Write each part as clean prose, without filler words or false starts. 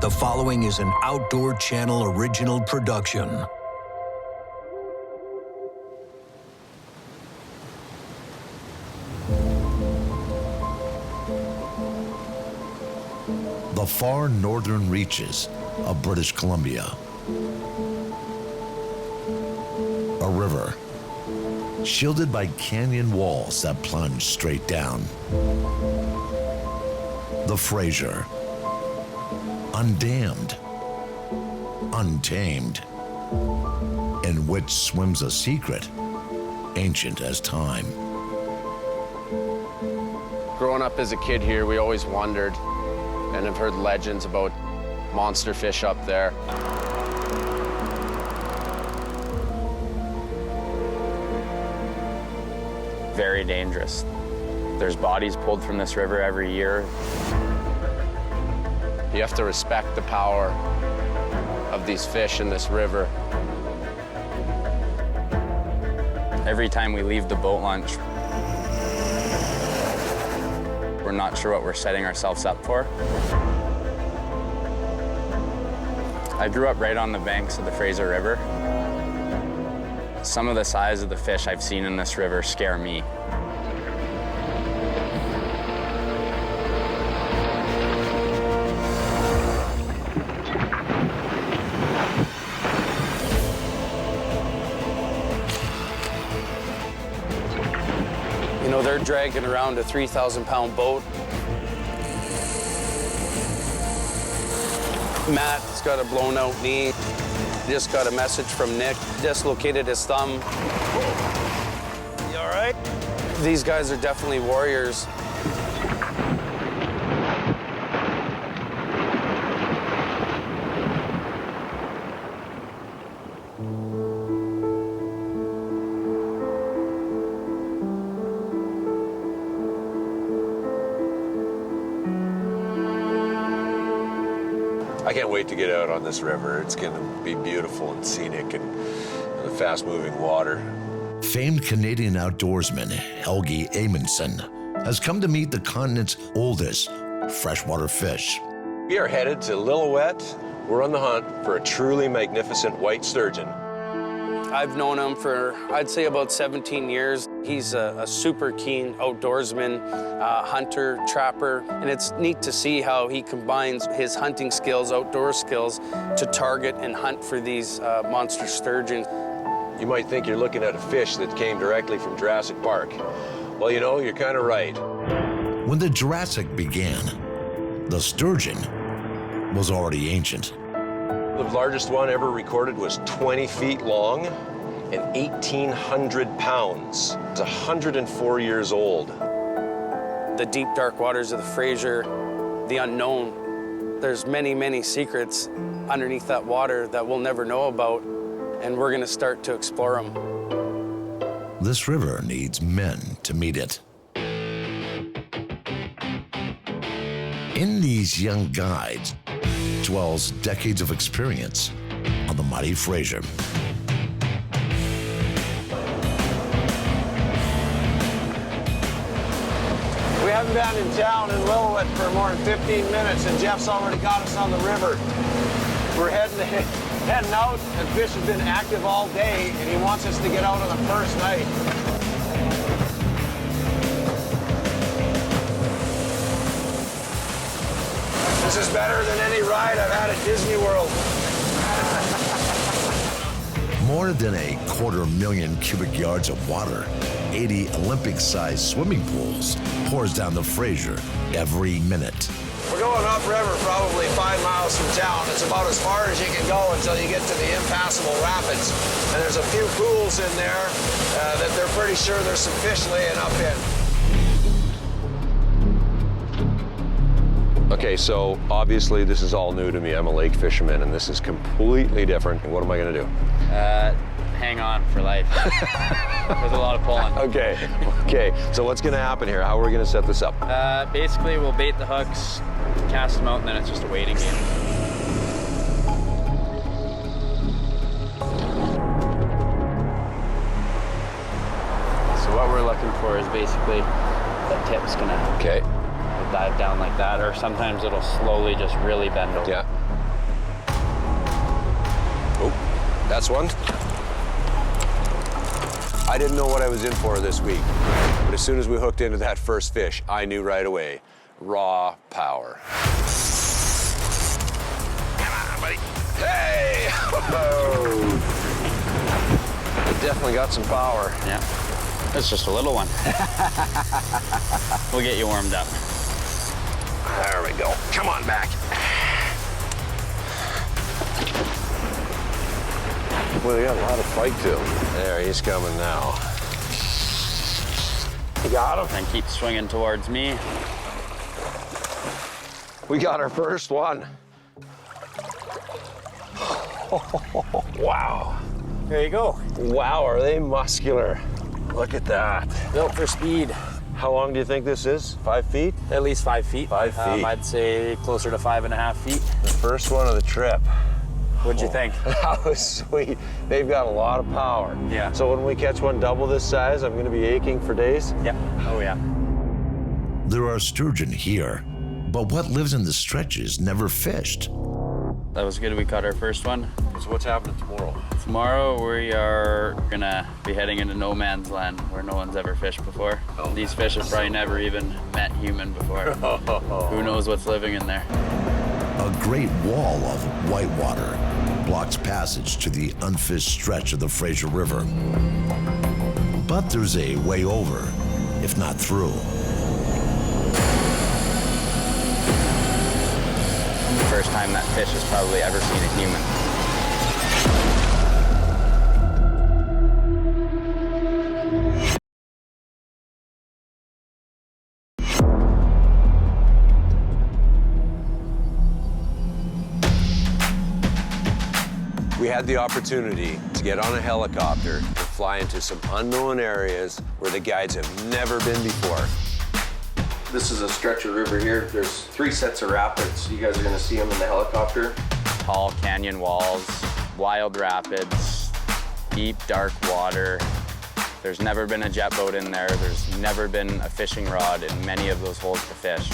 The following is an Outdoor Channel original production. The far northern reaches of British Columbia. A river shielded by canyon walls that plunge straight down. The Fraser, undammed, untamed, in which swims a secret ancient as time. Growing up as a kid here, we always wondered and have heard legends about monster fish up there. Very dangerous. There's bodies pulled from this river every year. You have to respect the power of these fish in this river. Every time we leave the boat launch, we're not sure what we're setting ourselves up for. I grew up right on the banks of the Fraser River. Some of the size of the fish I've seen in this river scare me. You know, they're dragging around a 3,000-pound boat. Matt's got a blown-out knee. Just got a message from Nick. Dislocated his thumb. You all right? These guys are definitely warriors. I can't wait to get out on this river. It's going to be beautiful and scenic and the fast-moving water. Famed Canadian outdoorsman Helge Amundsen has come to meet the continent's oldest freshwater fish. We are headed to Lillooet. We're on the hunt for a truly magnificent white sturgeon. I've known him for, I'd say, about 17 years. He's a super keen outdoorsman, hunter, trapper, and it's neat to see how he combines his hunting skills, outdoor skills, to target and hunt for these monster sturgeons. You might think you're looking at a fish that came directly from Jurassic Park. Well, you know, you're kind of right. When the Jurassic began, the sturgeon was already ancient. The largest one ever recorded was 20 feet long and 1,800 pounds. It's 104 years old. The deep, dark waters of the Fraser, the unknown. There's many, many secrets underneath that water that we'll never know about, and we're gonna start to explore them. This river needs men to meet it. In these young guides dwells decades of experience on the mighty Fraser. We haven't been in town in Lillooet for more than 15 minutes, and Jeff's already got us on the river. We're heading out, and fish have been active all day, and he wants us to get out on the first night. This is better than any ride I've had at Disney World. More than 250,000 cubic yards of water, 80 Olympic-sized swimming pools pours down the Fraser every minute. We're going upriver, probably 5 miles from town. It's about as far as you can go until you get to the impassable rapids. And there's a few pools in there that they're pretty sure there's some fish laying up in. Okay, so obviously this is all new to me. I'm a lake fisherman, and this is completely different. What am I gonna do? Hang on for life. There's a lot of pulling. Okay. So what's gonna happen here? How are we gonna set this up? Basically, we'll bait the hooks, cast them out, and then it's just a waiting game. So what we're looking for is basically the tip's gonna dive down like that, or sometimes it'll slowly just really bend over. Yeah. That's one. I didn't know what I was in for this week, but as soon as we hooked into that first fish, I knew right away. Raw power. Come on, buddy. Hey! It definitely got some power. Yeah. It's just a little one. We'll get you warmed up. There we go. Come on back. Well, they got a lot of fight to him. There, he's coming now. You got him. And keep swinging towards me. We got our first one. Wow. There you go. Wow, are they muscular? Look at that. Built for speed. How long do you think this is? 5 feet? At least 5 feet. 5 feet. I'd say closer to 5.5 feet. The first one of the trip. What'd you think? That was sweet. They've got a lot of power. Yeah. So when we catch one double this size, I'm gonna be aching for days? Yeah. Oh, yeah. There are sturgeon here, but what lives in the stretches never fished. That was good. We caught our first one. So what's happening tomorrow? Tomorrow we are gonna be heading into no man's land where no one's ever fished before. Oh. These fish have probably never even met human before. Who knows what's living in there? A great wall of whitewater blocks passage to the unfished stretch of the Fraser River. But there's a way over, if not through. The first time that fish has probably ever seen a human. We had the opportunity to get on a helicopter and fly into some unknown areas where the guides have never been before. This is a stretch of river here. There's 3 sets of rapids. You guys are gonna see them in the helicopter. Tall canyon walls, wild rapids, deep, dark water. There's never been a jet boat in there. There's never been a fishing rod in many of those holes to fish.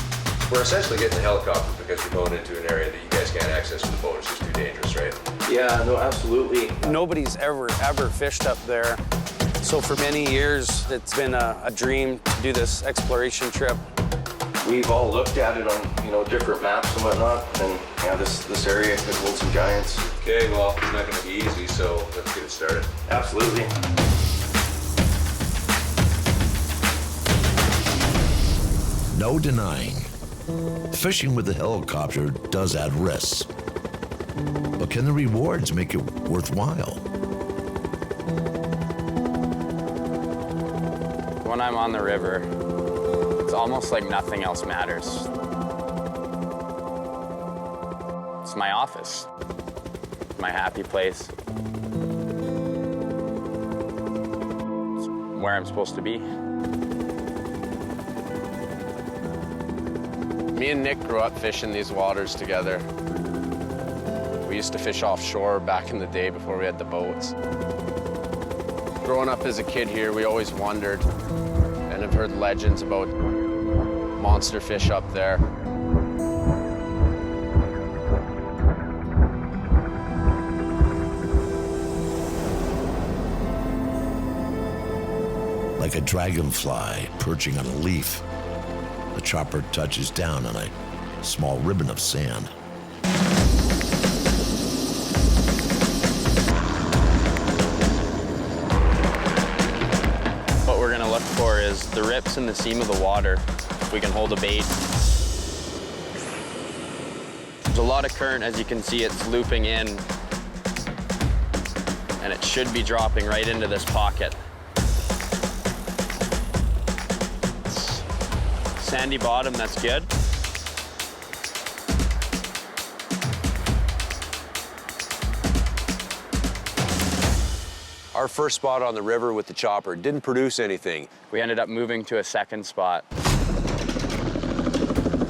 We're essentially getting the helicopter because we're going into an area that you guys can't access with the boat. It's just too dangerous, right? Yeah, no, absolutely. Nobody's ever fished up there. So for many years, it's been a dream to do this exploration trip. We've all looked at it on, different maps and whatnot, and yeah, this area could hold some giants. Okay, well, it's not going to be easy, so let's get it started. Absolutely. No denying, fishing with a helicopter does add risks. But can the rewards make it worthwhile? When I'm on the river, it's almost like nothing else matters. It's my office, my happy place. It's where I'm supposed to be. Me and Nick grew up fishing these waters together. We used to fish offshore back in the day before we had the boats. Growing up as a kid here, we always wondered and have heard legends about monster fish up there. Like a dragonfly perching on a leaf, the chopper touches down on a small ribbon of sand. What we're gonna look for is the rips in the seam of the water. If we can hold a bait. There's a lot of current, as you can see, it's looping in. And it should be dropping right into this pocket. Sandy bottom, that's good. Our first spot on the river with the chopper didn't produce anything. We ended up moving to a second spot. I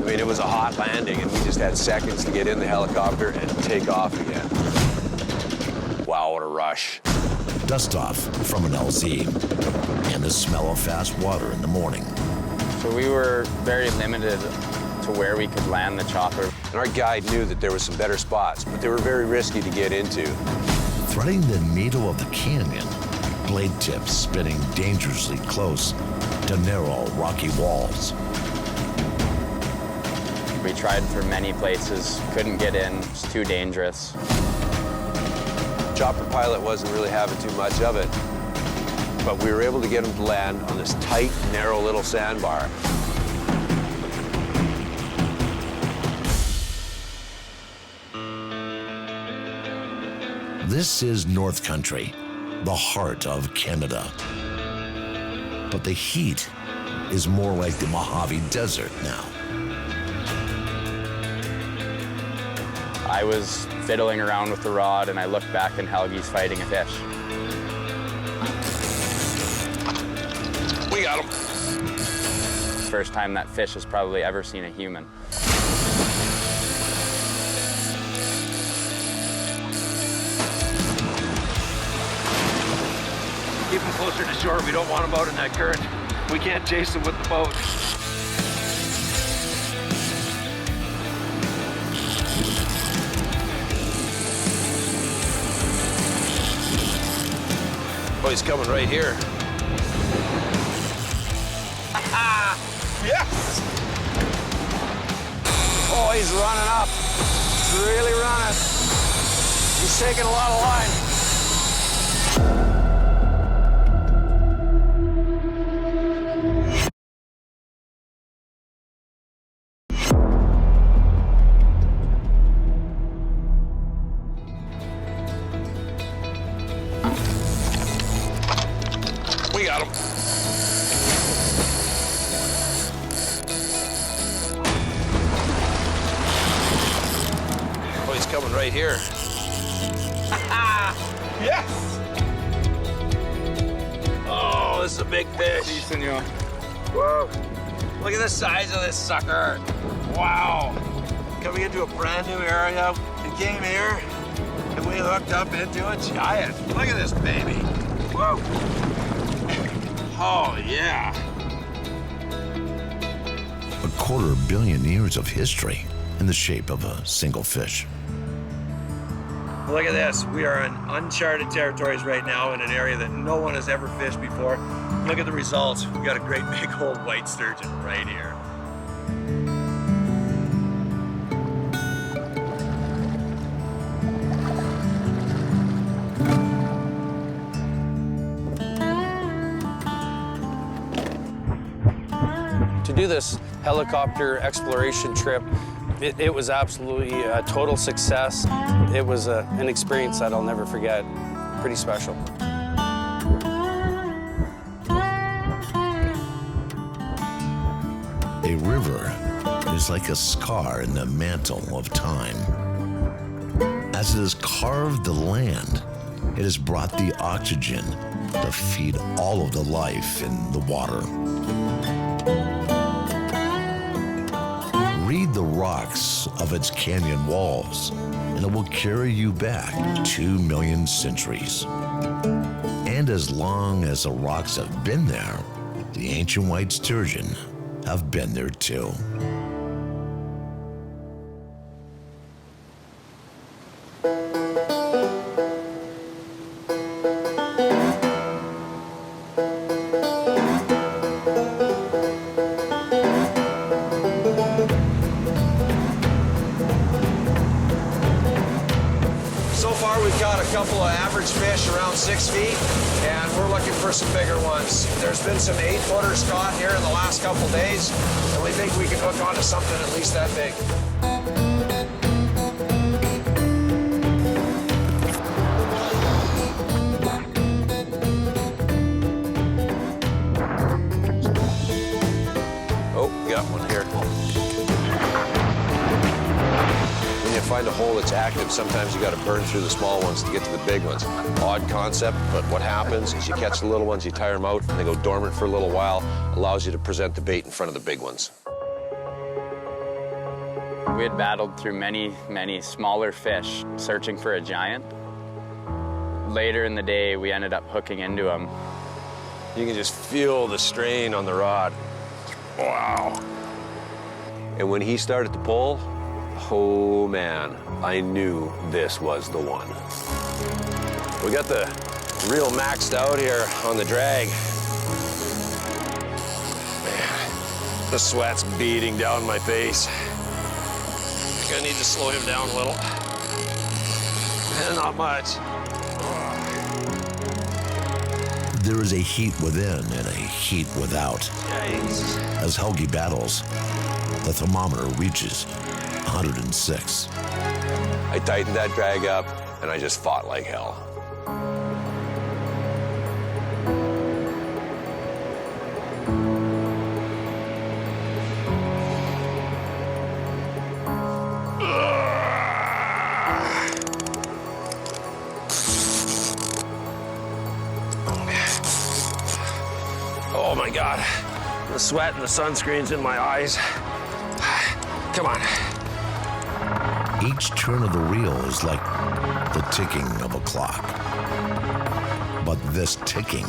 mean, it was a hot landing, and we just had seconds to get in the helicopter and take off again. Wow, what a rush. Dust off from an LZ and the smell of fast water in the morning. So we were very limited to where we could land the chopper. And our guide knew that there were some better spots, but they were very risky to get into. Threading the needle of the canyon, blade tips spinning dangerously close to narrow, rocky walls. We tried for many places, couldn't get in, it's too dangerous. Chopper pilot wasn't really having too much of it, but we were able to get him to land on this tight, narrow little sandbar. This is North Country, the heart of Canada. But the heat is more like the Mojave Desert now. I was fiddling around with the rod and I looked back and Helgi's fighting a fish. We got him. First time that fish has probably ever seen a human. Keep him closer to shore. We don't want him out in that current. We can't chase him with the boat. Oh, he's coming right here. Yes! Oh, he's running up. He's really running. He's taking a lot of line. We got him. Oh, he's coming right here. Yes! Oh, this is a big fish. Sí, señor. Woo! Look at the size of this sucker. Wow. Coming into a brand new area. It came here, and we hooked up into a giant. Look at this baby. Woo! Oh, yeah. A 250 million years of history in the shape of a single fish. Look at this. We are in uncharted territories right now in an area that no one has ever fished before. Look at the results. We got a great big old white sturgeon right here. To do this helicopter exploration trip, it was absolutely a total success. It was an experience that I'll never forget. Pretty special. A river is like a scar in the mantle of time. As it has carved the land, it has brought the oxygen to feed all of the life in the water. Read the rocks of its canyon walls, and it will carry you back 2 million centuries. And as long as the rocks have been there, the ancient white sturgeon have been there too. So far, we've got a couple of average fish around 6 feet, and we're looking for some bigger ones. There's been some 8-footers caught here in the last couple days, and we think we can hook onto something at least that big. Oh, got one here. When you find a hole that's active, sometimes you got to burn through the small ones to get to the big ones. Odd concept, but what happens is you catch the little ones, you tire them out, and they go dormant for a little while, allows you to present the bait in front of the big ones. We had battled through many, many smaller fish, searching for a giant. Later in the day, we ended up hooking into him. You can just feel the strain on the rod. Wow. And when he started to pull, oh man, I knew this was the one. We got the reel maxed out here on the drag. Man, the sweat's beating down my face. I think I need to slow him down a little. Not much. There is a heat within and a heat without. Yikes. As Helgi battles, the thermometer reaches 106. I tightened that drag up, and I just fought like hell. Oh my God, the sweat and the sunscreen's in my eyes. Come on. Each turn of the reel is like the ticking of a clock. But this ticking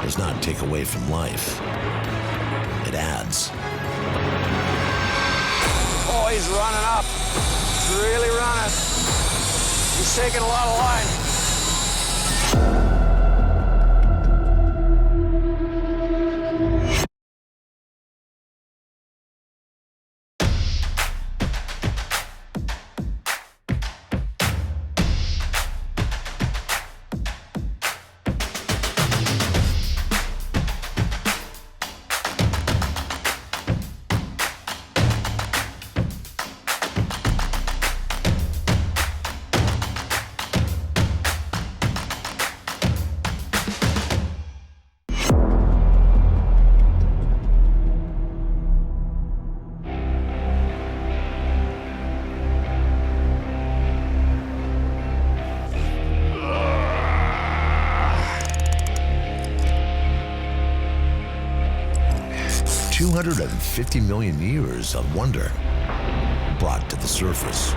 does not take away from life. It adds. Oh, he's running up. He's really running. He's taking a lot of line. 250 million years of wonder brought to the surface.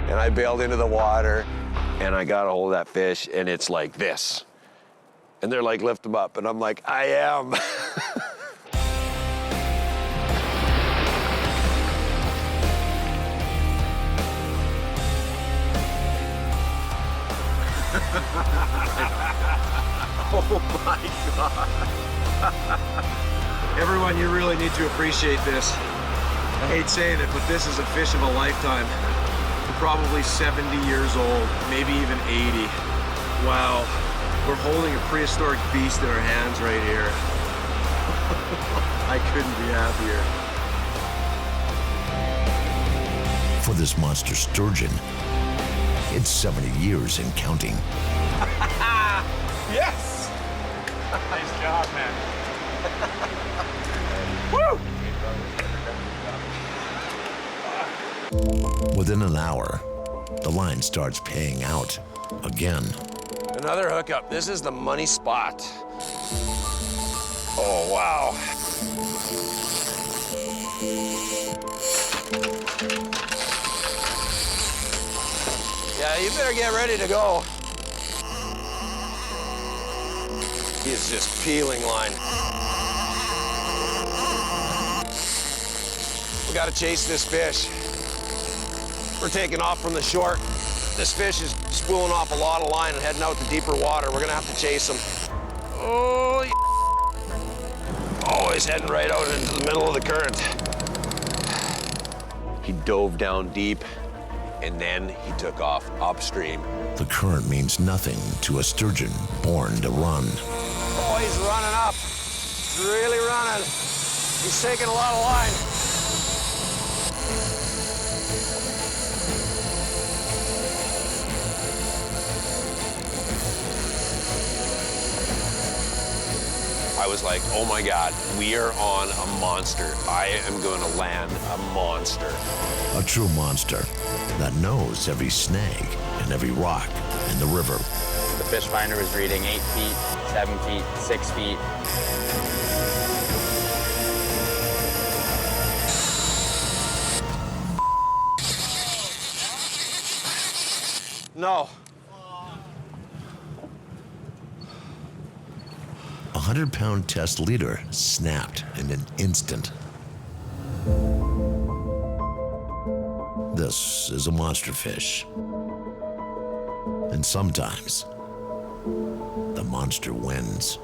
And I bailed into the water, and I got a hold of that fish, and it's like this. And they're like, lift him up, and I'm like, I am. Oh my God. Everyone, you really need to appreciate this. I hate saying it, but this is a fish of a lifetime. We're probably 70 years old, maybe even 80. Wow, we're holding a prehistoric beast in our hands right here. I couldn't be happier. For this monster sturgeon, it's 70 years and counting. Yes! Nice job, man. Woo! Within an hour, the line starts paying out again. Another hookup. This is the money spot. Oh, wow. Yeah, you better get ready to go. He's just peeling line. We gotta chase this fish. We're taking off from the shore. This fish is spooling off a lot of line and heading out to deeper water. We're gonna have to chase him. Oh, he's heading right out into the middle of the current. He dove down deep, and then he took off upstream. The current means nothing to a sturgeon born to run. Oh, he's running up. He's really running. He's taking a lot of line. I was like, oh my God, we are on a monster. I am going to land a monster. A true monster that knows every snag and every rock in the river. The fish finder was reading 8 feet, 7 feet, 6 feet. No. A 100-pound test leader snapped in an instant. This is a monster fish. And sometimes the monster wins.